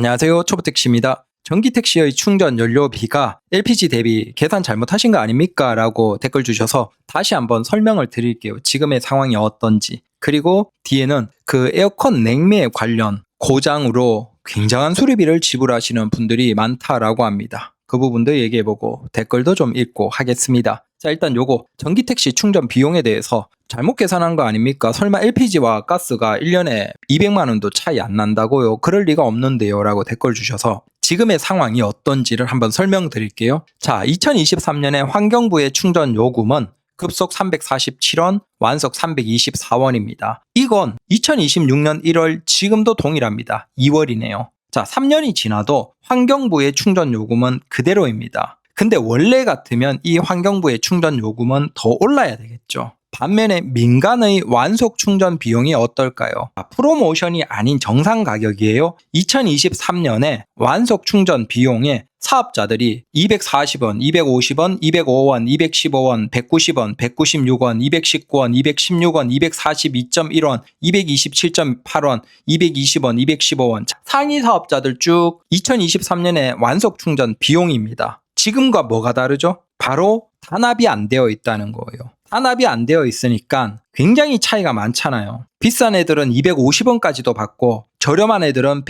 안녕하세요. 초보택시입니다. 전기택시의 충전 연료비가 LPG 대비 계산 잘못하신 거 아닙니까? 라고 댓글 주셔서 다시 한번 설명을 드릴게요. 지금의 상황이 어떤지. 그리고 뒤에는 그 에어컨 냉매 관련 고장으로 굉장한 수리비를 지불하시는 분들이 많다라고 합니다. 그 부분도 얘기해보고 댓글도 좀 읽고 하겠습니다. 자, 일단 요거 전기택시 충전 비용에 대해서 잘못 계산한 거 아닙니까? 설마 LPG와 가스가 1년에 200만 원도 차이 안 난다고요? 그럴 리가 없는데요 라고 댓글 주셔서 지금의 상황이 어떤지를 한번 설명드릴게요. 자, 2023년에 환경부의 충전 요금은 급속 347원, 완속 324원입니다. 이건 2026년 1월 지금도 동일합니다. 2월이네요. 자, 3년이 지나도 환경부의 충전 요금은 그대로입니다. 근데 원래 같으면 이 환경부의 충전 요금은 더 올라야 되겠죠. 반면에 민간의 완속 충전 비용이 어떨까요? 프로모션이 아닌 정상 가격이에요. 2023년에 완속 충전 비용에 사업자들이 240원, 250원, 205원, 215원, 190원, 196원, 219원, 216원, 242.1원, 227.8원, 220원, 215원 상위 사업자들 쭉 2023년에 완속 충전 비용입니다. 지금과 뭐가 다르죠? 바로 단합이 안 되어 있다는 거예요. 단합이 안 되어 있으니까 굉장히 차이가 많잖아요. 비싼 애들은 250원까지도 받고 저렴한 애들은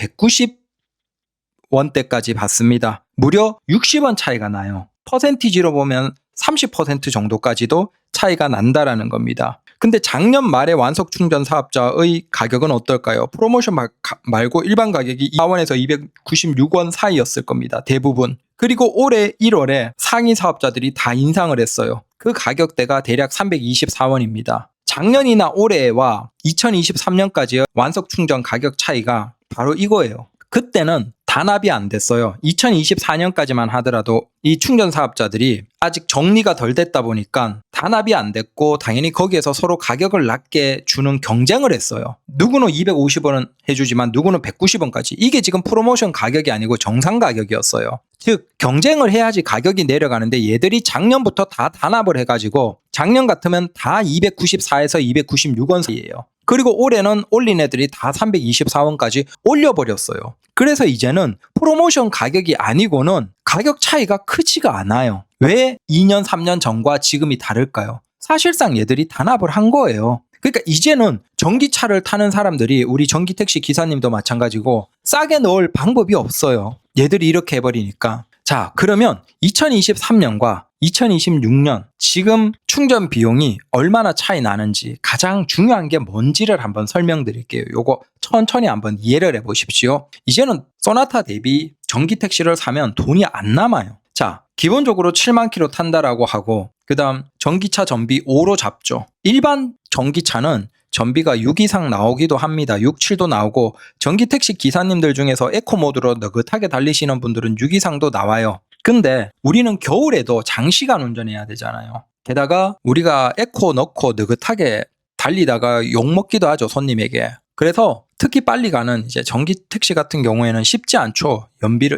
190원대까지 받습니다. 무려 60원 차이가 나요. 퍼센티지로 보면 30% 정도까지도 차이가 난다라는 겁니다. 근데 작년 말에 완속 충전 사업자의 가격은 어떨까요? 프로모션 말고 일반 가격이 2원에서 296원 사이였을 겁니다. 대부분. 그리고 올해 1월에 상위 사업자들이 다 인상을 했어요. 그 가격대가 대략 324원입니다. 작년이나 올해와 2023년까지의 완속 충전 가격 차이가 바로 이거예요. 그때는 단합이 안 됐어요. 2024년까지만 하더라도 이 충전 사업자들이 아직 정리가 덜 됐다 보니까 단합이 안 됐고 당연히 거기에서 서로 가격을 낮게 주는 경쟁을 했어요. 누구는 250원은 해주지만 누구는 190원까지. 이게 지금 프로모션 가격이 아니고 정상 가격이었어요. 즉 경쟁을 해야지 가격이 내려가는데 얘들이 작년부터 다 단합을 해가지고 작년 같으면 다 294에서 296원 사이예요. 그리고 올해는 올린 애들이 다 324원까지 올려버렸어요. 그래서 이제는 프로모션 가격이 아니고는 가격 차이가 크지가 않아요. 왜 2년, 3년 전과 지금이 다를까요? 사실상 얘들이 단합을 한 거예요. 그러니까 이제는 전기차를 타는 사람들이 우리 전기택시 기사님도 마찬가지고 싸게 넣을 방법이 없어요. 얘들이 이렇게 해버리니까. 자, 그러면 2023년과 2026년 지금 충전 비용이 얼마나 차이 나는지 가장 중요한 게 뭔지를 한번 설명드릴게요. 요거 천천히 한번 이해를 해보십시오. 이제는 소나타 대비 전기택시를 사면 돈이 안 남아요. 자, 기본적으로 7만 킬로 탄다라고 하고 그 다음 전기차 전비 5로 잡죠. 일반 전기차는 전비가 6 이상 나오기도 합니다. 6, 7도 나오고 전기택시 기사님들 중에서 에코모드로 느긋하게 달리시는 분들은 6 이상도 나와요. 근데 우리는 겨울에도 장시간 운전해야 되잖아요. 게다가 우리가 에코 넣고 느긋하게 달리다가 욕먹기도 하죠, 손님에게. 그래서 특히 빨리 가는 이제 전기택시 같은 경우에는 쉽지 않죠.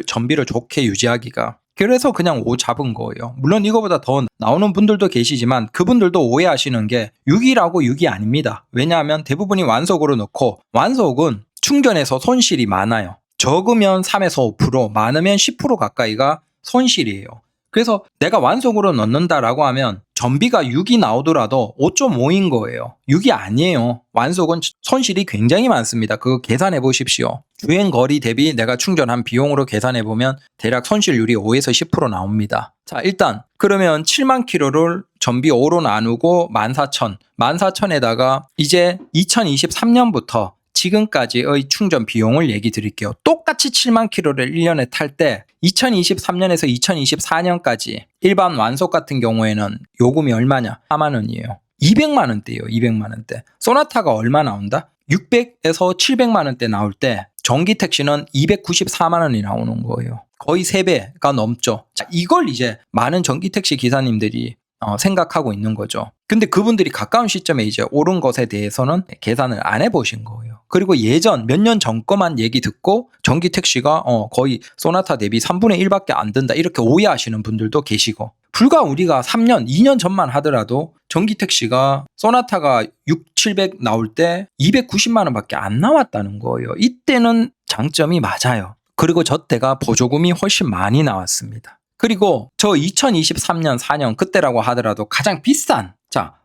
전비를 좋게 유지하기가. 그래서 그냥 5 잡은 거예요. 물론 이거보다 더 나오는 분들도 계시지만 그분들도 오해하시는 게 6이라고 6이 아닙니다. 왜냐하면 대부분이 완속으로 넣고 완속은 충전에서 손실이 많아요. 적으면 3에서 5%, 많으면 10% 가까이가 손실이에요. 그래서 내가 완속으로 넣는다라고 하면 전비가 6이 나오더라도 5.5인 거예요. 6이 아니에요. 완속은 손실이 굉장히 많습니다. 그거 계산해 보십시오. 주행 거리 대비 내가 충전한 비용으로 계산해 보면 대략 손실률이 5에서 10% 나옵니다. 자, 일단 그러면 7만 킬로를 전비 5로 나누고 14,000. 14,000에다가 이제 2023년부터 지금까지의 충전 비용을 얘기 드릴게요. 똑같이 7만 킬로를 1년에 탈 때 2023년에서 2024년까지 일반 완속 같은 경우에는 요금이 얼마냐? 4만 원이에요. 200만 원대예요. 200만 원대. 소나타가 얼마 나온다? 600에서 700만 원대 나올 때 전기택시는 294만 원이 나오는 거예요. 거의 3배가 넘죠. 자, 이걸 이제 많은 전기택시 기사님들이 생각하고 있는 거죠. 근데 그분들이 가까운 시점에 이제 오른 것에 대해서는 계산을 안 해보신 거예요. 그리고 예전 몇 년 전 거만 얘기 듣고 전기택시가 거의 소나타 대비 3분의 1밖에 안 든다 이렇게 오해하시는 분들도 계시고 불과 우리가 3년, 2년 전만 하더라도 전기택시가 소나타가 6, 700 나올 때 290만 원밖에 안 나왔다는 거예요. 이때는 장점이 맞아요. 그리고 저 때가 보조금이 훨씬 많이 나왔습니다. 그리고 저 2023년 4년 그때라고 하더라도 가장 비싼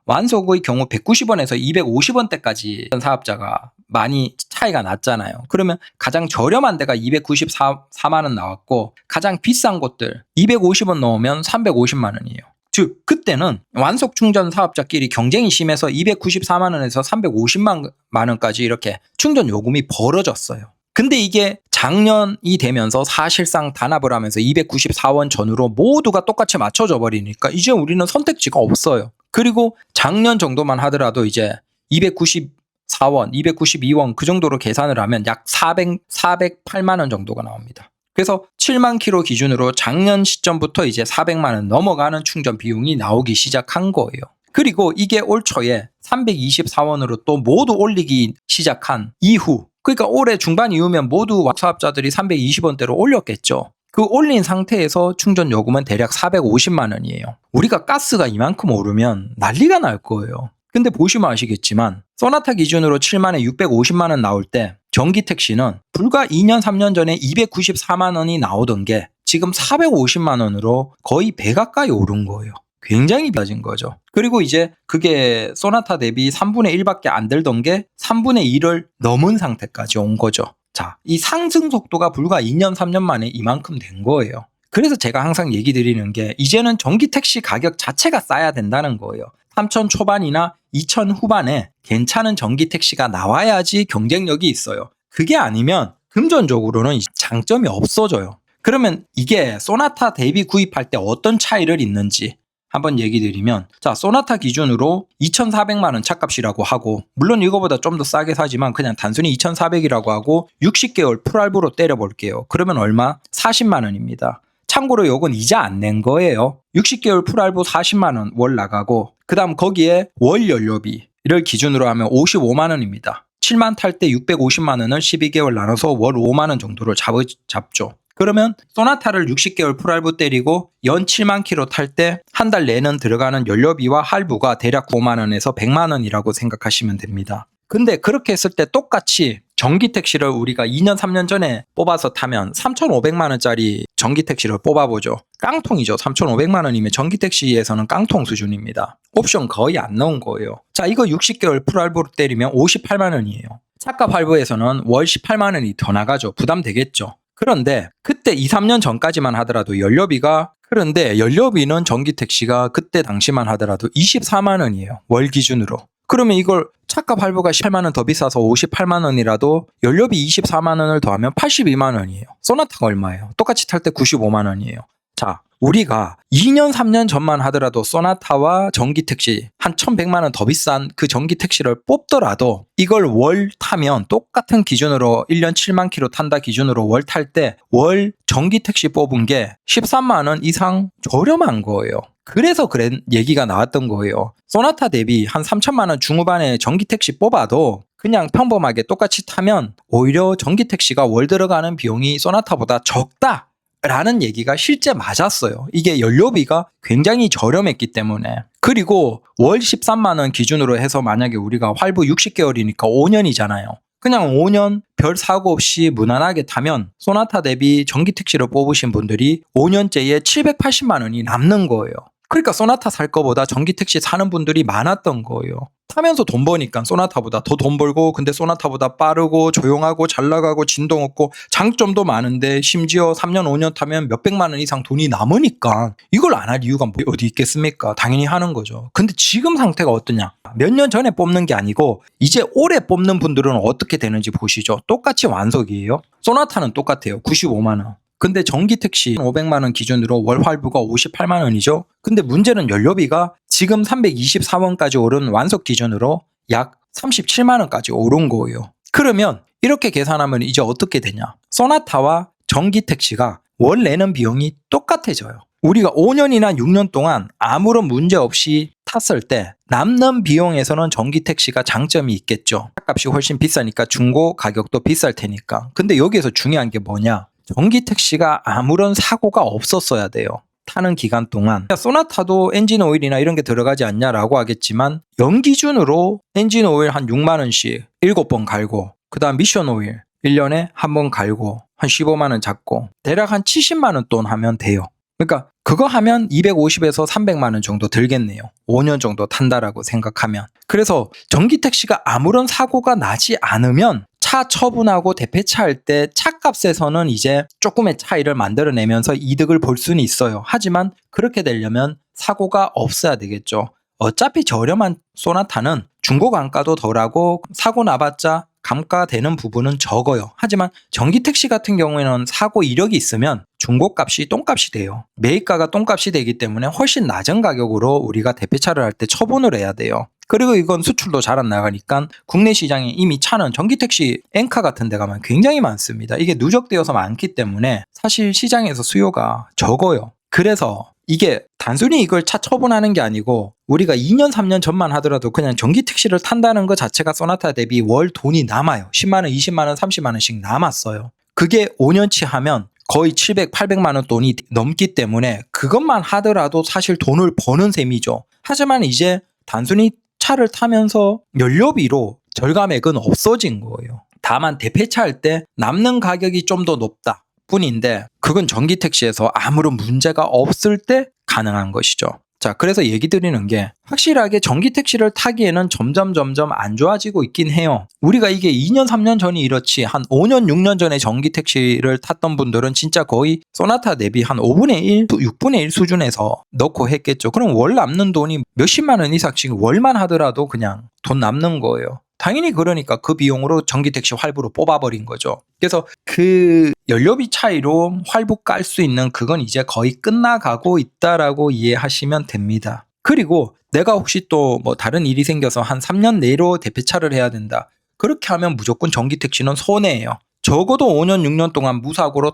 완속의 경우 190원에서 250원대까지 사업자가 많이 차이가 났잖아요. 그러면 가장 저렴한 데가 294만 원 나왔고 가장 비싼 곳들 250원 넣으면 350만 원이에요. 즉 그때는 완속 충전 사업자끼리 경쟁이 심해서 294만 원에서 350만 원까지 이렇게 충전 요금이 벌어졌어요. 근데 이게 작년이 되면서 사실상 단합을 하면서 294원 전후로 모두가 똑같이 맞춰져 버리니까 이제 우리는 선택지가 없어요. 그리고 작년 정도만 하더라도 이제 294원, 292원 그 정도로 계산을 하면 약 408만 원 정도가 나옵니다. 그래서 7만 킬로 기준으로 작년 시점부터 이제 400만 원 넘어가는 충전 비용이 나오기 시작한 거예요. 그리고 이게 올 초에 324원으로 또 모두 올리기 시작한 이후, 그러니까 올해 중반 이후면 모두 사업자들이 320원대로 올렸겠죠. 그 올린 상태에서 충전 요금은 대략 450만 원이에요. 우리가 가스가 이만큼 오르면 난리가 날 거예요. 근데 보시면 아시겠지만 소나타 기준으로 7만에 650만 원 나올 때 전기 택시는 불과 2년 3년 전에 294만 원이 나오던 게 지금 450만 원으로 거의 배 가까이 오른 거예요. 굉장히 비싸진 거죠. 그리고 이제 그게 소나타 대비 3분의 1밖에 안 들던 게 3분의 1을 넘은 상태까지 온 거죠. 자, 이 상승 속도가 불과 2년 3년 만에 이만큼 된 거예요. 그래서 제가 항상 얘기 드리는 게 이제는 전기 택시 가격 자체가 싸야 된다는 거예요. 3천 초반이나 2천 후반에 괜찮은 전기 택시가 나와야지 경쟁력이 있어요. 그게 아니면 금전적으로는 장점이 없어져요. 그러면 이게 소나타 대비 구입할 때 어떤 차이를 있는지 한번 얘기 드리면, 자, 소나타 기준으로 2,400만 원 차값이라고 하고, 물론 이거보다 좀 더 싸게 사지만 그냥 단순히 2,400이라고 하고 60개월 풀할부로 때려볼게요. 그러면 얼마? 40만 원입니다. 참고로 요건 이자 안 낸 거예요. 60개월 풀할부 40만 원 월 나가고, 그 다음 거기에 월 연료비를 기준으로 하면 55만 원입니다. 7만 탈 때 650만 원을 12개월 나눠서 월 5만 원 정도로 잡죠. 그러면 소나타를 60개월 풀할부 때리고 연 7만 킬로 탈 때 한 달 내는 들어가는 연료비와 할부가 대략 9만 원에서 100만 원이라고 생각하시면 됩니다. 근데 그렇게 했을 때 똑같이 전기 택시를 우리가 2년 3년 전에 뽑아서 타면 3,500만 원짜리 전기 택시를 뽑아보죠. 깡통이죠. 3,500만 원이면 전기 택시에서는 깡통 수준입니다. 옵션 거의 안 넣은 거예요. 자, 이거 60개월 풀할부로 때리면 58만 원이에요. 차값 할부에서는 월 18만 원이 더 나가죠. 부담되겠죠. 그런데 그때 2, 3년 전까지만 하더라도 연료비는 전기 택시가 그때 당시만 하더라도 24만 원이에요. 월 기준으로. 그러면 이걸 차값 할부가 18만 원 더 비싸서 58만 원이라도 연료비 24만 원을 더하면 82만 원이에요. 소나타가 얼마예요? 똑같이 탈 때 95만 원이에요. 자, 우리가 2년 3년 전만 하더라도 소나타와 전기 택시 한 1,100만 원 더 비싼 그 전기 택시를 뽑더라도 이걸 월 타면 똑같은 기준으로 1년 7만 킬로 탄다 기준으로 월 탈 때 월 전기 택시 뽑은 게 13만 원 이상 저렴한 거예요. 그래서 얘기가 나왔던 거예요. 소나타 대비 한 3천만 원 중후반에 전기 택시 뽑아도 그냥 평범하게 똑같이 타면 오히려 전기 택시가 월 들어가는 비용이 소나타보다 적다 라는 얘기가 실제 맞았어요. 이게 연료비가 굉장히 저렴했기 때문에. 그리고 월 13만 원 기준으로 해서 만약에 우리가 할부 60개월이니까 5년이잖아요. 그냥 5년 별 사고 없이 무난하게 타면 소나타 대비 전기 택시를 뽑으신 분들이 5년째에 780만 원이 남는 거예요. 그러니까 소나타 살 거보다 전기 택시 사는 분들이 많았던 거예요. 타면서 돈 버니까 소나타보다 더 돈 벌고, 근데 소나타보다 빠르고 조용하고 잘 나가고 진동 없고 장점도 많은데 심지어 3년 5년 타면 몇백만 원 이상 돈이 남으니까 이걸 안 할 이유가 어디 있겠습니까? 당연히 하는 거죠. 근데 지금 상태가 어떠냐? 몇 년 전에 뽑는 게 아니고 이제 올해 뽑는 분들은 어떻게 되는지 보시죠. 똑같이 완속이에요. 소나타는 똑같아요. 95만 원. 근데 전기 택시 500만 원 기준으로 월 할부가 58만 원이죠. 근데 문제는 연료비가 지금 324원까지 오른 완속 기준으로 약 37만 원까지 오른 거예요. 그러면 이렇게 계산하면 이제 어떻게 되냐? 소나타와 전기 택시가 월 내는 비용이 똑같아져요. 우리가 5년이나 6년 동안 아무런 문제 없이 탔을 때 남는 비용에서는 전기 택시가 장점이 있겠죠. 값이 훨씬 비싸니까 중고 가격도 비쌀 테니까. 근데 여기에서 중요한 게 뭐냐? 전기 택시가 아무런 사고가 없었어야 돼요. 타는 기간 동안. 소나타도 엔진 오일이나 이런 게 들어가지 않냐라고 하겠지만 연 기준으로 엔진 오일 한 6만 원씩 7번 갈고, 그 다음 미션 오일 1년에 한 번 갈고, 한 15만 원 잡고 대략 한 70만 원 돈 하면 돼요. 그러니까 그거 하면 250에서 300만 원 정도 들겠네요. 5년 정도 탄다라고 생각하면. 그래서 전기택시가 아무런 사고가 나지 않으면 차 처분하고 대폐차 할 때 차값에서는 이제 조금의 차이를 만들어내면서 이득을 볼 수는 있어요. 하지만 그렇게 되려면 사고가 없어야 되겠죠. 어차피 저렴한 소나타는 중고 감가도 덜하고 사고 나봤자 감가되는 부분은 적어요. 하지만 전기택시 같은 경우에는 사고 이력이 있으면 중고값이 똥값이 돼요. 매입가가 똥값이 되기 때문에 훨씬 낮은 가격으로 우리가 대폐차를 할 때 처분을 해야 돼요. 그리고 이건 수출도 잘 안 나가니까 국내 시장에 이미 차는 전기택시 엔카 같은 데 가면 굉장히 많습니다. 이게 누적되어서 많기 때문에 사실 시장에서 수요가 적어요. 그래서 이게 단순히 이걸 차 처분하는 게 아니고 우리가 2년 3년 전만 하더라도 그냥 전기택시를 탄다는 것 자체가 소나타 대비 월 돈이 남아요. 10만 원, 20만 원, 30만 원씩 남았어요. 그게 5년치 하면 거의 700, 800만 원 돈이 넘기 때문에 그것만 하더라도 사실 돈을 버는 셈이죠. 하지만 이제 단순히 차를 타면서 연료비로 절감액은 없어진 거예요. 다만 대폐차 할 때 남는 가격이 좀 더 높다 뿐인데 그건 전기택시에서 아무런 문제가 없을 때 가능한 것이죠. 자, 그래서 얘기 드리는 게 확실하게 전기택시를 타기에는 점점 안 좋아지고 있긴 해요. 우리가 이게 2년 3년 전이 이렇지 한 5년 6년 전에 전기택시를 탔던 분들은 진짜 거의 소나타 대비 한 5분의 1, 6분의 1 수준에서 넣고 했겠죠. 그럼 월 남는 돈이 몇십만 원 이상씩 월만 하더라도 그냥 돈 남는 거예요. 당연히 그러니까 그 비용으로 전기택시 활부로 뽑아버린 거죠. 그래서 그 연료비 차이로 활부 깔 수 있는 그건 이제 거의 끝나가고 있다라고 이해하시면 됩니다. 그리고 내가 혹시 또 뭐 다른 일이 생겨서 한 3년 내로 대폐차를 해야 된다. 그렇게 하면 무조건 전기택시는 손해예요. 적어도 5년 6년 동안 무사고로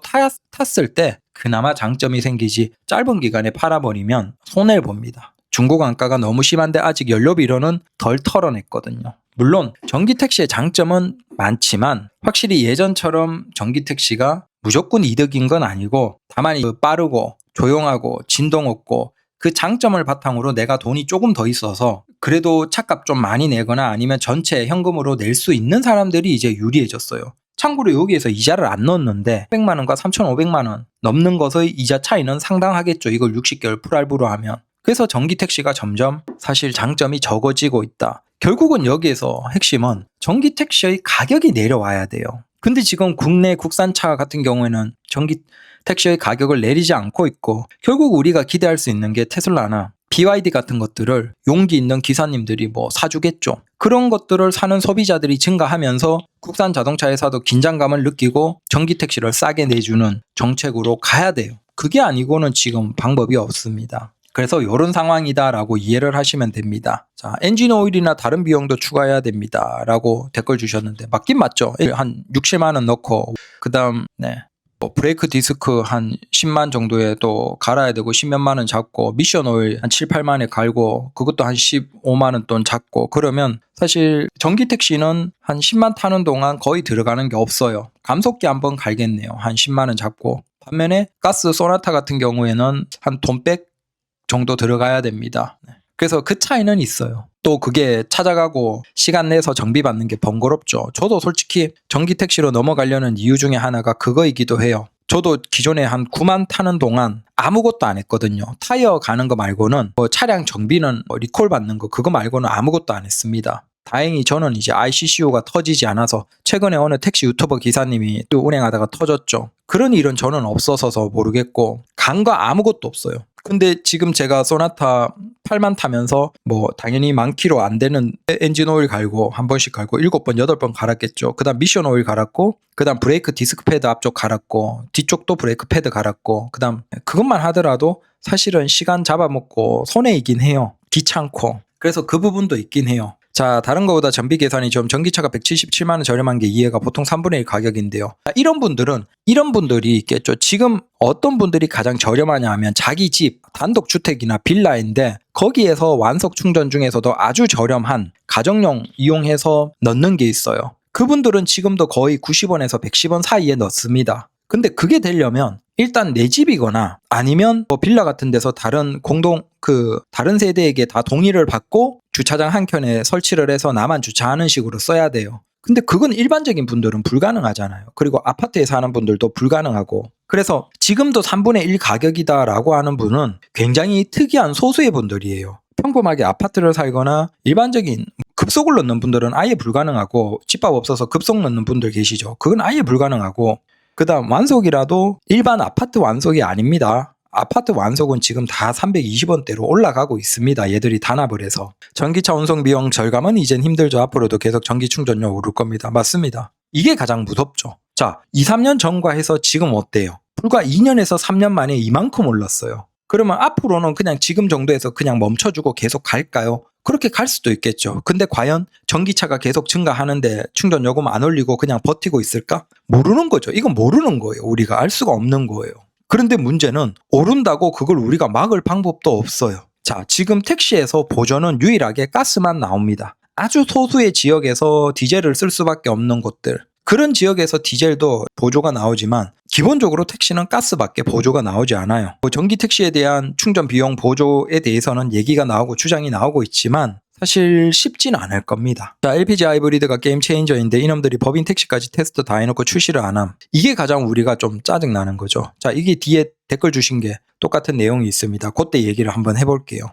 탔을 때 그나마 장점이 생기지 짧은 기간에 팔아버리면 손해를 봅니다. 중고감가가 너무 심한데 아직 연료비로는 덜 털어냈거든요. 물론 전기택시의 장점은 많지만 확실히 예전처럼 전기택시가 무조건 이득인 건 아니고 다만 빠르고 조용하고 진동 없고 그 장점을 바탕으로 내가 돈이 조금 더 있어서 그래도 차값 좀 많이 내거나 아니면 전체 현금으로 낼 수 있는 사람들이 이제 유리해졌어요. 참고로 여기에서 이자를 안 넣었는데 100만 원과 3,500만 원 넘는 것의 이자 차이는 상당하겠죠. 이걸 60개월 풀할부로 하면. 그래서 전기택시가 점점 사실 장점이 적어지고 있다. 결국은 여기에서 핵심은 전기택시의 가격이 내려와야 돼요. 근데 지금 국내 국산차 같은 경우에는 전기택시의 가격을 내리지 않고 있고 결국 우리가 기대할 수 있는 게 테슬라나 BYD 같은 것들을 용기 있는 기사님들이 뭐 사주겠죠. 그런 것들을 사는 소비자들이 증가하면서 국산 자동차 회사도 긴장감을 느끼고 전기택시를 싸게 내주는 정책으로 가야 돼요. 그게 아니고는 지금 방법이 없습니다. 그래서 이런 상황이다라고 이해를 하시면 됩니다. 자, 엔진 오일이나 다른 비용도 추가해야 됩니다라고 댓글 주셨는데 맞긴 맞죠. 한 6, 7만 원 넣고 그다음 브레이크 디스크 한 10만 정도에 또 갈아야 되고 10몇만 원 잡고 미션 오일 한 7, 8만에 갈고 그것도 한 15만 원 돈 잡고 그러면 사실 전기택시는 한 10만 타는 동안 거의 들어가는 게 없어요. 감속기 한번 갈겠네요. 한 10만 원 잡고 반면에 가스 소나타 같은 경우에는 한 돈 100 정도 들어가야 됩니다. 그래서 그 차이는 있어요. 또 그게 찾아가고 시간 내서 정비받는 게 번거롭죠. 저도 솔직히 전기택시로 넘어가려는 이유 중에 하나가 그거이기도 해요. 저도 기존에 한 9만 타는 동안 아무것도 안 했거든요. 타이어 가는 거 말고는 차량 정비는 리콜 받는 거 그거 말고는 아무것도 안 했습니다. 다행히 저는 이제 ICCO가 터지지 않아서 최근에 어느 택시 유튜버 기사님이 또 운행하다가 터졌죠. 그런 일은 저는 없어서 모르겠고 간 거 아무것도 없어요. 근데 지금 제가 소나타 8만 타면서 뭐 당연히 10,000km 안 되는 엔진 오일 갈고 한 번씩 갈고 7번 8번 갈았겠죠. 그다음 미션 오일 갈았고 그다음 브레이크 디스크 패드 앞쪽 갈았고 뒤쪽도 브레이크 패드 갈았고 그다음 그것만 하더라도 사실은 시간 잡아먹고 손해이긴 해요. 귀찮고. 그래서 그 부분도 있긴 해요. 자, 다른 거보다 전비 계산이 좀 전기차가 177만 원 저렴한 게 이해가 보통 3분의 1 가격인데요. 이런 분들이 있겠죠. 지금 어떤 분들이 가장 저렴하냐 하면 자기 집, 단독주택이나 빌라인데 거기에서 완속 충전 중에서도 아주 저렴한 가정용 이용해서 넣는 게 있어요. 그분들은 지금도 거의 90원에서 110원 사이에 넣습니다. 근데 그게 되려면 일단 내 집이거나 아니면 뭐 빌라 같은 데서 다른 세대에게 다 동의를 받고 주차장 한 켠에 설치를 해서 나만 주차하는 식으로 써야 돼요. 근데 그건 일반적인 분들은 불가능하잖아요. 그리고 아파트에 사는 분들도 불가능하고. 그래서 지금도 3분의 1 가격이다라고 하는 분은 굉장히 특이한 소수의 분들이에요. 평범하게 아파트를 살거나 일반적인 급속을 넣는 분들은 아예 불가능하고, 집밥 없어서 급속 넣는 분들 계시죠. 그건 아예 불가능하고, 그다음 완속이라도 일반 아파트 완속이 아닙니다. 아파트 완속은 지금 다 320원대로 올라가고 있습니다. 얘들이 단합을 해서. 전기차 운송 비용 절감은 이젠 힘들죠. 앞으로도 계속 전기 충전료 오를 겁니다. 맞습니다. 이게 가장 무섭죠. 자, 2, 3년 전과 해서 지금 어때요? 불과 2년에서 3년 만에 이만큼 올랐어요. 그러면 앞으로는 그냥 지금 정도에서 그냥 멈춰주고 계속 갈까요? 그렇게 갈 수도 있겠죠. 근데 과연 전기차가 계속 증가하는데 충전 요금 안 올리고 그냥 버티고 있을까? 모르는 거죠. 이건 모르는 거예요. 우리가 알 수가 없는 거예요. 그런데 문제는 오른다고 그걸 우리가 막을 방법도 없어요. 자, 지금 택시에서 보조는 유일하게 가스만 나옵니다. 아주 소수의 지역에서 디젤을 쓸 수밖에 없는 곳들. 그런 지역에서 디젤도 보조가 나오지만 기본적으로 택시는 가스밖에 보조가 나오지 않아요. 전기 택시에 대한 충전 비용 보조에 대해서는 얘기가 나오고 주장이 나오고 있지만 사실 쉽진 않을 겁니다. 자, LPG 하이브리드가 게임 체인저인데 이놈들이 법인 택시까지 테스트 다 해놓고 출시를 안 함. 이게 가장 우리가 좀 짜증나는 거죠. 자, 이게 뒤에 댓글 주신 게 똑같은 내용이 있습니다. 그때 얘기를 한번 해볼게요.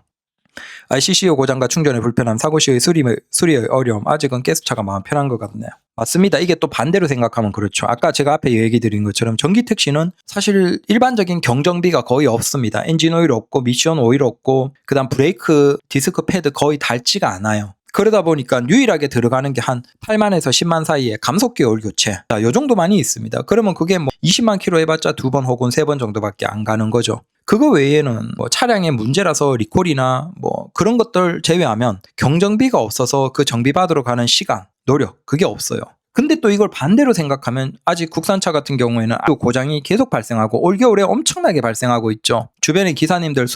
ICCO 고장과 충전의 불편함, 사고 시의 수리의 어려움, 아직은 가스차가 마음 편한 것 같네요. 맞습니다. 이게 또 반대로 생각하면 그렇죠. 아까 제가 앞에 얘기 드린 것처럼 전기 택시는 사실 일반적인 경정비가 거의 없습니다. 엔진 오일 없고 미션 오일 없고 그다음 브레이크 디스크 패드 거의 닳지가 않아요. 그러다 보니까 유일하게 들어가는 게 한 8만에서 10만 사이에 감속기 오일 교체. 자, 요 정도 많이 있습니다. 그러면 그게 뭐 20만 킬로 해봤자 2번 혹은 3번 정도밖에 안 가는 거죠. 그거 외에는 뭐 차량의 문제라서 리콜이나 뭐 그런 것들 제외하면 경정비가 없어서 그 정비 받으러 가는 시간, 노력, 그게 없어요. 근데 또 이걸 반대로 생각하면 아직 국산차 같은 경우에는 고장이 계속 발생하고 올겨울에 엄청나게 발생하고 있죠. 주변에 기사님들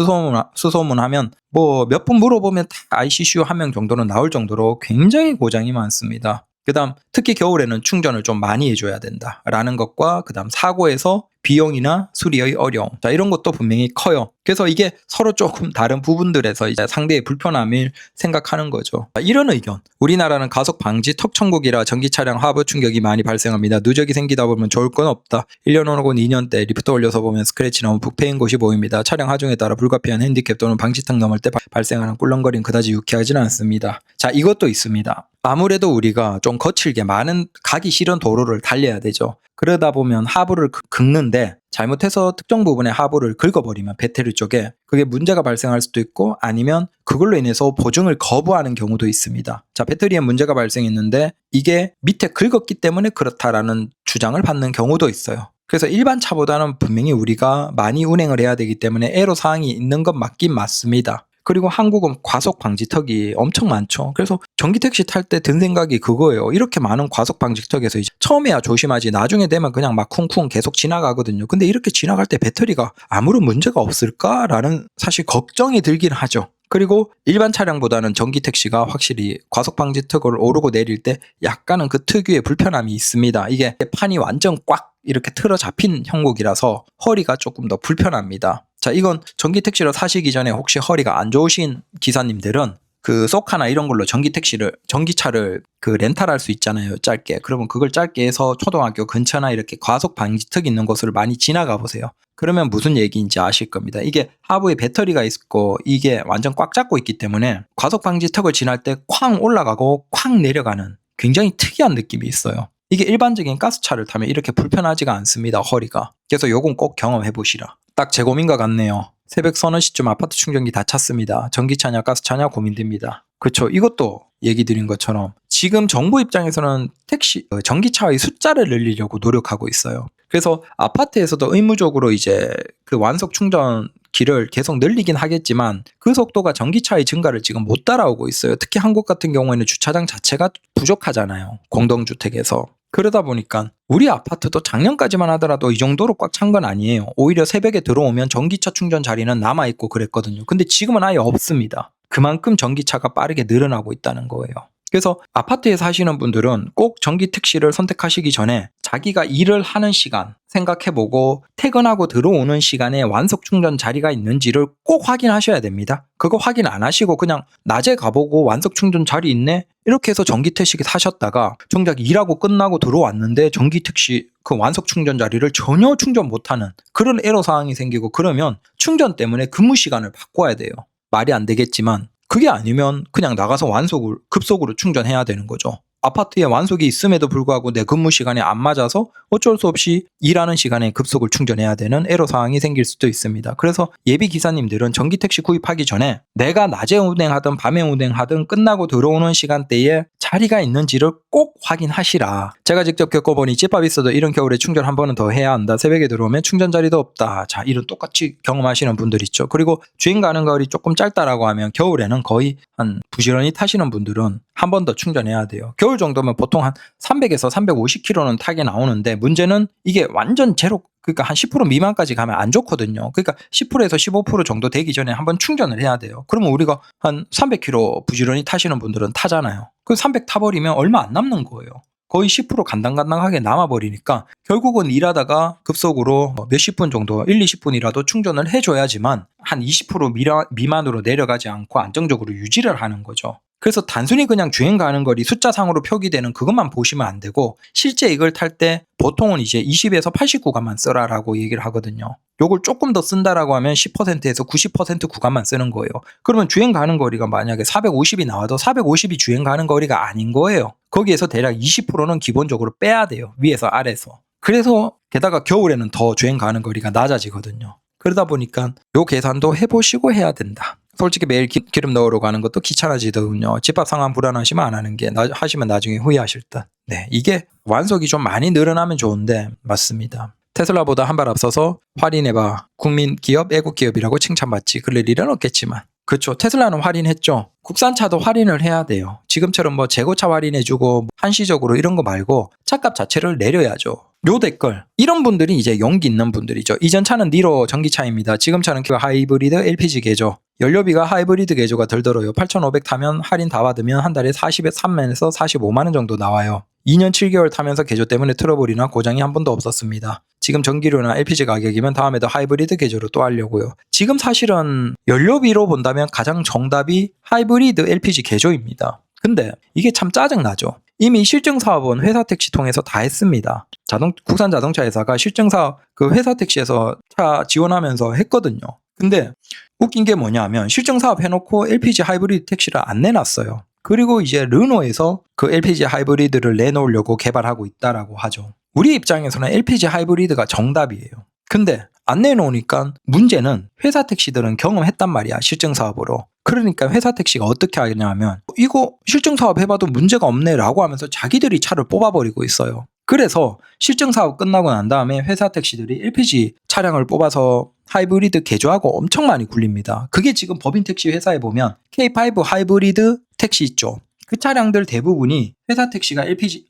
수소문하면 뭐 몇 분 물어보면 다 ICCO 한 명 정도는 나올 정도로 굉장히 고장이 많습니다. 그다음 특히 겨울에는 충전을 좀 많이 해줘야 된다라는 것과 그다음 사고에서 비용이나 수리의 어려움, 자, 이런 것도 분명히 커요. 그래서 이게 서로 조금 다른 부분들에서 이제 상대의 불편함을 생각하는 거죠. 자, 이런 의견. 우리나라는 가속 방지 턱 천국이라 전기 차량 하부 충격이 많이 발생합니다. 누적이 생기다 보면 좋을 건 없다. 1년 혹은 2년 때 리프트 올려서 보면 스크래치 나온 부패인 곳이 보입니다. 차량 하중에 따라 불가피한 핸디캡 또는 방지턱 넘을 때 발생하는 꿀렁거림 그다지 유쾌하지는 않습니다. 자, 이것도 있습니다. 아무래도 우리가 좀 거칠게 많은 가기 싫은 도로를 달려야 되죠. 그러다 보면 하부를 긁는데 잘못해서 특정 부분의 하부를 긁어버리면 배터리 쪽에 그게 문제가 발생할 수도 있고 아니면 그걸로 인해서 보증을 거부하는 경우도 있습니다. 자, 배터리에 문제가 발생했는데 이게 밑에 긁었기 때문에 그렇다라는 주장을 받는 경우도 있어요. 그래서 일반 차보다는 분명히 우리가 많이 운행을 해야 되기 때문에 애로사항이 있는 건 맞긴 맞습니다. 그리고 한국은 과속 방지턱이 엄청 많죠. 그래서 전기 택시 탈 때 든 생각이 그거예요. 이렇게 많은 과속 방지턱에서 이제 처음에야 조심하지 나중에 되면 그냥 막 쿵쿵 계속 지나가거든요. 근데 이렇게 지나갈 때 배터리가 아무런 문제가 없을까라는 사실 걱정이 들긴 하죠. 그리고 일반 차량보다는 전기 택시가 확실히 과속 방지턱을 오르고 내릴 때 약간은 그 특유의 불편함이 있습니다. 이게 판이 완전 꽉 이렇게 틀어 잡힌 형국이라서 허리가 조금 더 불편합니다. 자, 이건 전기 택시를 사시기 전에 혹시 허리가 안 좋으신 기사님들은 그 쏘카나 이런 걸로 전기차를 그 렌탈할 수 있잖아요. 짧게. 그러면 그걸 짧게 해서 초등학교 근처나 이렇게 과속 방지턱 있는 곳을 많이 지나가 보세요. 그러면 무슨 얘기인지 아실 겁니다. 이게 하부에 배터리가 있고 이게 완전 꽉 잡고 있기 때문에 과속 방지턱을 지날 때 쾅 올라가고 쾅 내려가는 굉장히 특이한 느낌이 있어요. 이게 일반적인 가스차를 타면 이렇게 불편하지가 않습니다. 허리가. 그래서 요건 꼭 경험해 보시라. 딱 제 고민과 같네요. 새벽 서너 시쯤 아파트 충전기 다 찼습니다. 전기차냐 가스차냐 고민됩니다. 그렇죠. 이것도 얘기 드린 것처럼 지금 정부 입장에서는 전기차의 숫자를 늘리려고 노력하고 있어요. 그래서 아파트에서도 의무적으로 이제 그 완속 충전기를 계속 늘리긴 하겠지만 그 속도가 전기차의 증가를 지금 못 따라오고 있어요. 특히 한국 같은 경우에는 주차장 자체가 부족하잖아요. 공동주택에서. 그러다 보니까 우리 아파트도 작년까지만 하더라도 이 정도로 꽉 찬 건 아니에요. 오히려 새벽에 들어오면 전기차 충전 자리는 남아있고 그랬거든요. 근데 지금은 아예 없습니다. 그만큼 전기차가 빠르게 늘어나고 있다는 거예요. 그래서 아파트에 사시는 분들은 꼭 전기 택시를 선택하시기 전에 자기가 일을 하는 시간 생각해보고 퇴근하고 들어오는 시간에 완속 충전 자리가 있는지를 꼭 확인하셔야 됩니다. 그거 확인 안 하시고 그냥 낮에 가보고 완속 충전 자리 있네? 이렇게 해서 전기택시 타셨다가 정작 일하고 끝나고 들어왔는데 전기택시 그 완속 충전 자리를 전혀 충전 못하는 그런 에러 사항이 생기고 그러면 충전 때문에 근무 시간을 바꿔야 돼요. 말이 안 되겠지만 그게 아니면 그냥 나가서 완속을 급속으로 충전해야 되는 거죠. 아파트에 완속이 있음에도 불구하고 내 근무 시간에 안 맞아서 어쩔 수 없이 일하는 시간에 급속을 충전해야 되는 에러 사항이 생길 수도 있습니다. 그래서 예비 기사님들은 전기택시 구입하기 전에 내가 낮에 운행하든 밤에 운행하든 끝나고 들어오는 시간대에 자리가 있는지를 꼭 확인하시라. 제가 직접 겪어보니 집밥 있어도 이런 겨울에 충전 한 번은 더 해야 한다. 새벽에 들어오면 충전 자리도 없다. 자, 이런 똑같이 경험하시는 분들 있죠. 그리고 주행 가는 거리 조금 짧다라고 하면 겨울에는 거의 한 부지런히 타시는 분들은 한 번 더 충전해야 돼요. 겨울 정도면 보통 한 300에서 350km는 타게 나오는데 문제는 이게 완전 제로 그러니까 한 10% 미만까지 가면 안 좋거든요. 그러니까 10%에서 15% 정도 되기 전에 한번 충전을 해야 돼요. 그러면 우리가 한 300km 부지런히 타시는 분들은 타잖아요. 그 300 타버리면 얼마 안 남는 거예요. 거의 10% 간당간당하게 남아버리니까 결국은 일하다가 급속으로 몇십 분 정도 1, 20분이라도 충전을 해줘야지만 한 20% 미만으로 내려가지 않고 안정적으로 유지를 하는 거죠. 그래서 단순히 그냥 주행 가는 거리 숫자상으로 표기되는 그것만 보시면 안 되고 실제 이걸 탈 때 보통은 이제 20에서 80 구간만 써라라고 얘기를 하거든요. 요걸 조금 더 쓴다라고 하면 10%에서 90% 구간만 쓰는 거예요. 그러면 주행 가는 거리가 만약에 450이 나와도 450이 주행 가는 거리가 아닌 거예요. 거기에서 대략 20%는 기본적으로 빼야 돼요. 위에서 아래에서. 그래서 게다가 겨울에는 더 주행 가는 거리가 낮아지거든요. 그러다 보니까 요 계산도 해보시고 해야 된다. 솔직히 매일 기름 넣으러 가는 것도 귀찮아지더군요. 집밥 상황 불안하시면 안 하는 게 하시면 나중에 후회하실 듯. 네, 이게 완속이 좀 많이 늘어나면 좋은데 맞습니다. 테슬라보다 한 발 앞서서 할인해봐. 국민 기업, 애국 기업이라고 칭찬받지. 그럴 일은 없겠지만. 그렇죠. 테슬라는 할인했죠. 국산차도 할인을 해야 돼요. 지금처럼 뭐 재고차 할인해주고 한시적으로 이런 거 말고 차값 자체를 내려야죠. 요 댓글 이런 분들이 이제 용기 있는 분들이죠. 이전 차는 니로 전기차입니다. 지금 차는 하이브리드 LPG 개조. 연료비가 하이브리드 개조가 덜 들어요. 8,500 타면 할인 다 받으면 한 달에 43만에서 45만 원 정도 나와요. 2년 7개월 타면서 개조 때문에 트러블이나 고장이 한 번도 없었습니다. 지금 전기료나 LPG 가격이면 다음에도 하이브리드 개조로 또 하려고요. 지금 사실은 연료비로 본다면 가장 정답이 하이브리드 LPG 개조입니다. 근데 이게 참 짜증나죠. 이미 실증 사업은 회사 택시 통해서 다 했습니다. 국산 자동차 회사가 실증 사업 그 회사 택시에서 차 지원하면서 했거든요. 근데 웃긴 게 뭐냐면 실증 사업 해놓고 LPG 하이브리드 택시를 안 내놨어요. 그리고 이제 르노에서 그 LPG 하이브리드를 내놓으려고 개발하고 있다라고 하죠. 우리 입장에서는 LPG 하이브리드가 정답이에요. 근데 안 내놓으니까 문제는 회사 택시들은 경험했단 말이야. 실증 사업으로. 그러니까 회사 택시가 어떻게 하냐면 이거 실증 사업 해봐도 문제가 없네 라고 하면서 자기들이 차를 뽑아버리고 있어요. 그래서 실증 사업 끝나고 난 다음에 회사 택시들이 LPG 차량을 뽑아서 하이브리드 개조하고 엄청 많이 굴립니다. 그게 지금 법인 택시 회사에 보면 K5 하이브리드 택시 있죠. 그 차량들 대부분이 회사 택시가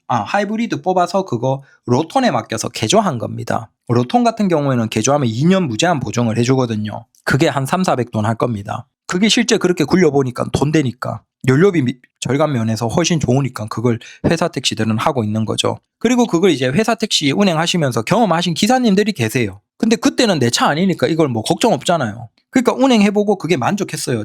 하이브리드 뽑아서 그거 로톤에 맡겨서 개조한 겁니다. 로톤 같은 경우에는 개조하면 2년 무제한 보증을 해주거든요. 그게 한 3,400돈 할 겁니다. 그게 실제 그렇게 굴려보니까 돈 되니까 연료비 절감 면에서 훨씬 좋으니까 그걸 회사 택시들은 하고 있는 거죠. 그리고 그걸 이제 회사 택시 운행하시면서 경험하신 기사님들이 계세요. 근데 그때는 내 차 아니니까 이걸 뭐 걱정 없잖아요. 그러니까 운행해보고 그게 만족했어요.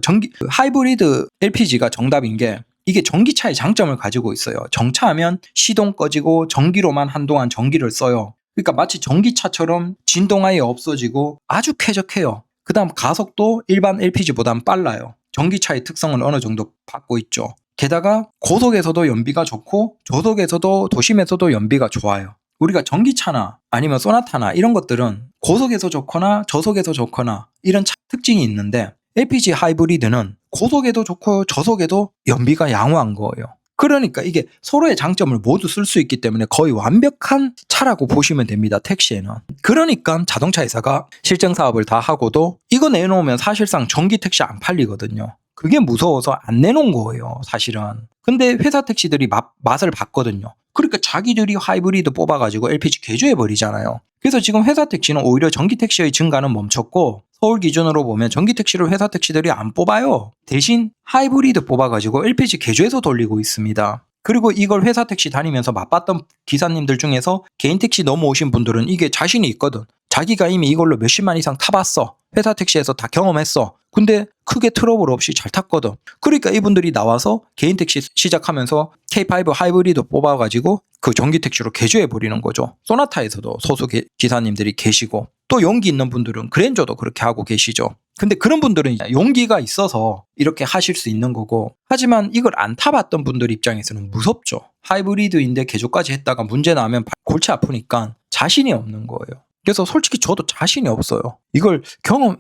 하이브리드 LPG가 정답인 게 이게 전기차의 장점을 가지고 있어요. 정차하면 시동 꺼지고 전기로만 한동안 전기를 써요. 그러니까 마치 전기차처럼 진동 아예 없어지고 아주 쾌적해요. 그 다음 가속도 일반 LPG보단 빨라요. 전기차의 특성을 어느 정도 받고 있죠. 게다가 고속에서도 연비가 좋고 저속에서도 도심에서도 연비가 좋아요. 우리가 전기차나 아니면 소나타나 이런 것들은 고속에서 좋거나 저속에서 좋거나 이런 특징이 있는데 LPG 하이브리드는 고속에도 좋고 저속에도 연비가 양호한 거예요. 그러니까 이게 서로의 장점을 모두 쓸 수 있기 때문에 거의 완벽한 차라고 보시면 됩니다. 택시에는. 그러니까 자동차 회사가 실증 사업을 다 하고도 이거 내놓으면 사실상 전기 택시 안 팔리거든요. 그게 무서워서 안 내놓은 거예요. 사실은. 근데 회사 택시들이 맛을 봤거든요. 그러니까 자기들이 하이브리드 뽑아가지고 LPG 개조해버리잖아요. 그래서 지금 회사 택시는 오히려 전기 택시의 증가는 멈췄고 서울 기준으로 보면 전기 택시를 회사 택시들이 안 뽑아요. 대신 하이브리드 뽑아가지고 LPG 개조해서 돌리고 있습니다. 그리고 이걸 회사 택시 다니면서 맛봤던 기사님들 중에서 개인 택시 넘어오신 분들은 이게 자신이 있거든. 자기가 이미 이걸로 몇십만 이상 타봤어. 회사 택시에서 다 경험했어. 근데 크게 트러블 없이 잘 탔거든. 그러니까 이분들이 나와서 개인 택시 시작하면서 K5 하이브리드 뽑아가지고 그 전기 택시로 개조해버리는 거죠. 소나타에서도 소수 기사님들이 계시고, 또 용기 있는 분들은 그랜저도 그렇게 하고 계시죠. 근데 그런 분들은 용기가 있어서 이렇게 하실 수 있는 거고, 하지만 이걸 안 타봤던 분들 입장에서는 무섭죠. 하이브리드인데 개조까지 했다가 문제 나면 골치 아프니까 자신이 없는 거예요. 그래서 솔직히 저도 자신이 없어요. 이걸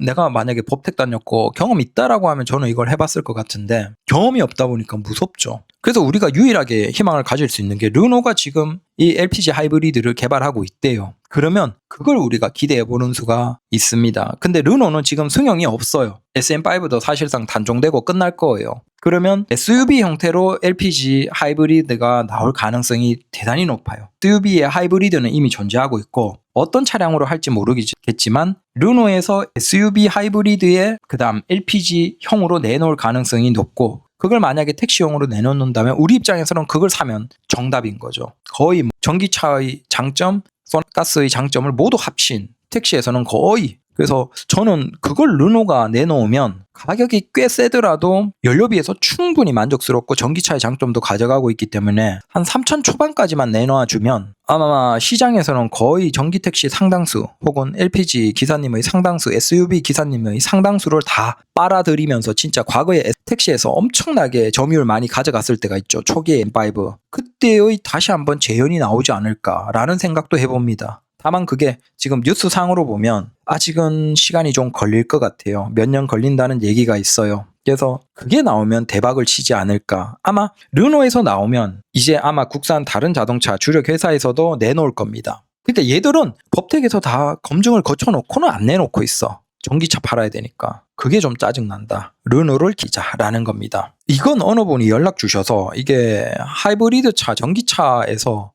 내가 만약에 법택 다녔고 경험 있다라고 하면 저는 이걸 해봤을 것 같은데, 경험이 없다 보니까 무섭죠. 그래서 우리가 유일하게 희망을 가질 수 있는 게 르노가 지금 이 LPG 하이브리드를 개발하고 있대요. 그러면 그걸 우리가 기대해 보는 수가 있습니다. 근데 르노는 지금 승용이 없어요. SM5도 사실상 단종되고 끝날 거예요. 그러면 SUV 형태로 LPG 하이브리드가 나올 가능성이 대단히 높아요. SUV의 하이브리드는 이미 존재하고 있고, 어떤 차량으로 할지 모르겠지만 르노에서 SUV 하이브리드에 그다음 LPG형으로 내놓을 가능성이 높고, 그걸 만약에 택시용으로 내놓는다면 우리 입장에서는 그걸 사면 정답인 거죠. 거의 전기차의 장점, 가스의 장점을 모두 합친 택시에서는 거의. 그래서 저는 그걸 르노가 내놓으면 가격이 꽤 세더라도 연료비에서 충분히 만족스럽고 전기차의 장점도 가져가고 있기 때문에 한 3천 초반까지만 내놔주면 아마 시장에서는 거의 전기택시 상당수 혹은 LPG 기사님의 상당수, SUV 기사님의 상당수를 다 빨아들이면서, 진짜 과거에 택시에서 엄청나게 점유율 많이 가져갔을 때가 있죠. 초기에 M5. 그때의 다시 한번 재현이 나오지 않을까라는 생각도 해봅니다. 다만 그게 지금 뉴스상으로 보면 아직은 시간이 좀 걸릴 것 같아요. 몇 년 걸린다는 얘기가 있어요. 그래서 그게 나오면 대박을 치지 않을까. 아마 르노에서 나오면 이제 아마 국산 다른 자동차 주력 회사에서도 내놓을 겁니다. 그러니까 얘들은 법택에서 다 검증을 거쳐놓고는 안 내놓고 있어. 전기차 팔아야 되니까. 그게 좀 짜증난다. 르노를 기자라는 겁니다. 이건 어느 분이 연락 주셔서, 이게 하이브리드 차, 전기차에서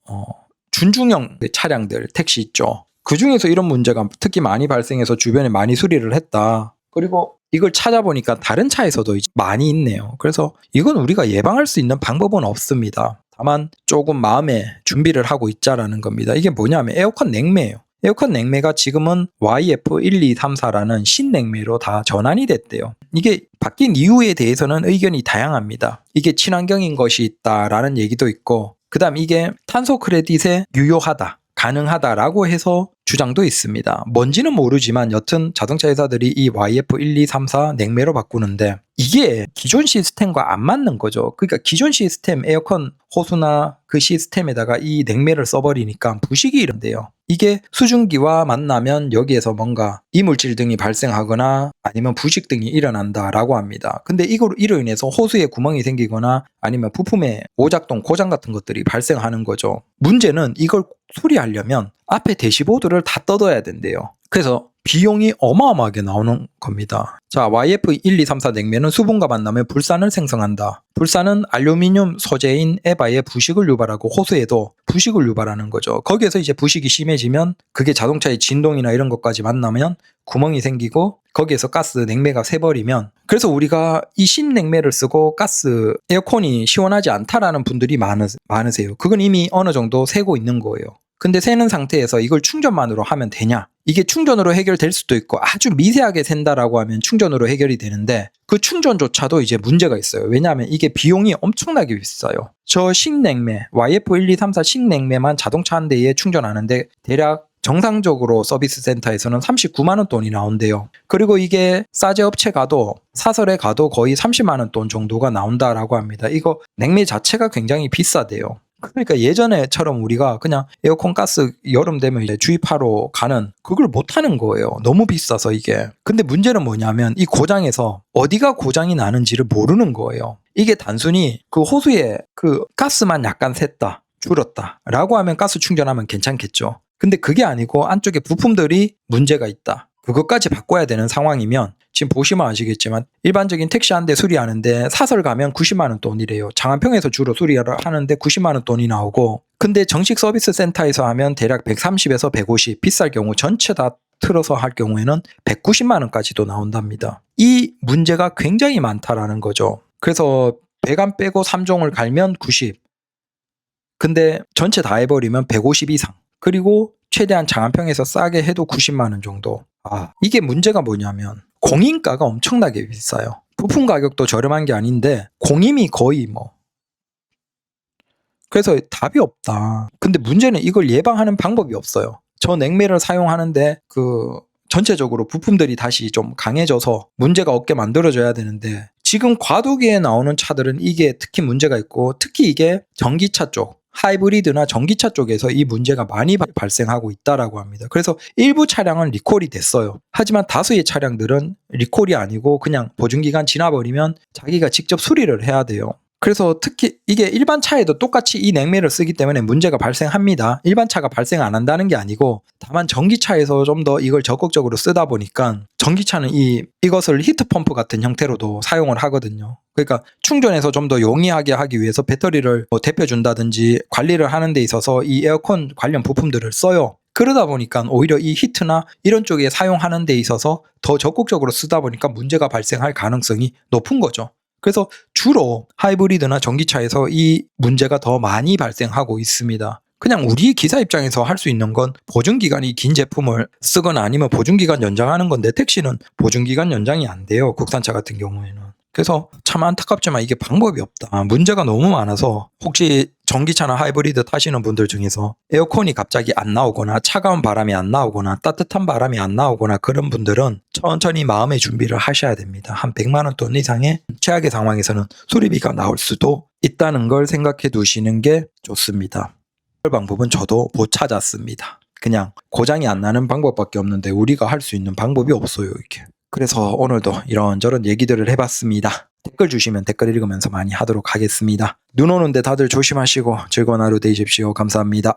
준중형 차량들, 택시 있죠. 그 중에서 이런 문제가 특히 많이 발생해서 주변에 많이 수리를 했다. 그리고 이걸 찾아보니까 다른 차에서도 많이 있네요. 그래서 이건 우리가 예방할 수 있는 방법은 없습니다. 다만 조금 마음에 준비를 하고 있자라는 겁니다. 이게 뭐냐면 에어컨 냉매예요. 에어컨 냉매가 지금은 YF1234라는 신냉매로 다 전환이 됐대요. 이게 바뀐 이유에 대해서는 의견이 다양합니다. 이게 친환경인 것이 있다라는 얘기도 있고, 그 다음 이게 탄소 크레딧에 유효하다, 가능하다라고 해서 주장도 있습니다. 뭔지는 모르지만 여튼 자동차 회사들이 이 YF1234 냉매로 바꾸는데 이게 기존 시스템과 안 맞는 거죠. 그러니까 기존 시스템 에어컨 호수나 그 시스템에다가 이 냉매를 써버리니까 부식이 이런데요. 이게 수증기와 만나면 여기에서 뭔가 이물질 등이 발생하거나 아니면 부식 등이 일어난다라고 합니다. 근데 이로 인해서 호수에 구멍이 생기거나 아니면 부품에 오작동, 고장 같은 것들이 발생하는 거죠. 문제는 이걸 수리하려면 앞에 대시보드를 다 뜯어야 된대요. 그래서 비용이 어마어마하게 나오는 겁니다. 자, YF1234 냉매는 수분과 만나면 불산을 생성한다. 불산은 알루미늄 소재인 에바에 부식을 유발하고 호수에도 부식을 유발하는 거죠. 거기에서 이제 부식이 심해지면 그게 자동차의 진동이나 이런 것까지 만나면 구멍이 생기고 거기에서 가스 냉매가 새버리면, 그래서 우리가 이 신냉매를 쓰고 가스 에어컨이 시원하지 않다라는 분들이 많으세요. 그건 이미 어느 정도 새고 있는 거예요. 근데 새는 상태에서 이걸 충전만으로 하면 되냐? 이게 충전으로 해결될 수도 있고 아주 미세하게 샌다라고 하면 충전으로 해결이 되는데 그 충전조차도 이제 문제가 있어요. 왜냐하면 이게 비용이 엄청나게 비싸요. 저 신냉매, YF1234 신냉매만 자동차 한 대에 충전하는데 대략 정상적으로 서비스 센터에서는 39만 원 돈이 나온대요. 그리고 이게 싸제 업체 가도 사설에 가도 거의 30만 원 돈 정도가 나온다라고 합니다. 이거 냉매 자체가 굉장히 비싸대요. 그러니까 예전에처럼 우리가 그냥 에어컨 가스 여름 되면 이제 주입하러 가는 그걸 못 하는 거예요. 너무 비싸서 이게. 근데 문제는 뭐냐면 이 고장에서 어디가 고장이 나는지를 모르는 거예요. 이게 단순히 그 호수에 그 가스만 약간 샜다, 줄었다 라고 하면 가스 충전하면 괜찮겠죠. 근데 그게 아니고 안쪽에 부품들이 문제가 있다, 그것까지 바꿔야 되는 상황이면 지금 보시면 아시겠지만 일반적인 택시 한 대 수리하는데 사설 가면 90만 원 돈이래요. 장안평에서 주로 수리를 하는데 90만 원 돈이 나오고, 근데 정식 서비스 센터에서 하면 대략 130에서 150, 비쌀 경우 전체 다 틀어서 할 경우에는 190만 원까지도 나온답니다. 이 문제가 굉장히 많다라는 거죠. 그래서 배관 빼고 3종을 갈면 90, 근데 전체 다 해버리면 150 이상. 그리고 최대한 장안평에서 싸게 해도 90만 원 정도. 이게 문제가 뭐냐면 공인가가 엄청나게 비싸요. 부품 가격도 저렴한 게 아닌데 공임이 거의 그래서 답이 없다. 근데 문제는 이걸 예방하는 방법이 없어요. 저 냉매를 사용하는데 전체적으로 부품들이 다시 좀 강해져서 문제가 없게 만들어져야 되는데 지금 과도기에 나오는 차들은 이게 특히 문제가 있고 특히 이게 전기차 쪽 하이브리드나 전기차 쪽에서 이 문제가 많이 발생하고 있다라고 합니다. 그래서 일부 차량은 리콜이 됐어요. 하지만 다수의 차량들은 리콜이 아니고 그냥 보증기간 지나버리면 자기가 직접 수리를 해야 돼요. 그래서 특히 이게 일반 차에도 똑같이 이 냉매를 쓰기 때문에 문제가 발생합니다. 일반 차가 발생 안 한다는 게 아니고 다만 전기차에서 좀 더 이걸 적극적으로 쓰다 보니까 전기차는 이것을 히트펌프 같은 형태로도 사용을 하거든요. 그러니까 충전해서 좀 더 용이하게 하기 위해서 배터리를 데펴준다든지 관리를 하는 데 있어서 이 에어컨 관련 부품들을 써요. 그러다 보니까 오히려 이 히트나 이런 쪽에 사용하는 데 있어서 더 적극적으로 쓰다 보니까 문제가 발생할 가능성이 높은 거죠. 그래서 주로 하이브리드나 전기차에서 이 문제가 더 많이 발생하고 있습니다. 그냥 우리 기사 입장에서 할 수 있는 건 보증기간이 긴 제품을 쓰거나 아니면 보증기간 연장하는 건데 택시는 보증기간 연장이 안 돼요. 국산차 같은 경우에는. 그래서 참 안타깝지만 이게 방법이 없다. 문제가 너무 많아서 혹시 전기차나 하이브리드 타시는 분들 중에서 에어컨이 갑자기 안 나오거나 차가운 바람이 안 나오거나 따뜻한 바람이 안 나오거나 그런 분들은 천천히 마음의 준비를 하셔야 됩니다. 한 100만 원 돈 이상의 최악의 상황에서는 수리비가 나올 수도 있다는 걸 생각해 두시는 게 좋습니다. 그 방법은 저도 못 찾았습니다. 그냥 고장이 안 나는 방법밖에 없는데 우리가 할 수 있는 방법이 없어요, 이게. 그래서 오늘도 이런저런 얘기들을 해봤습니다. 댓글 주시면 댓글 읽으면서 많이 하도록 하겠습니다. 눈 오는데 다들 조심하시고 즐거운 하루 되십시오. 감사합니다.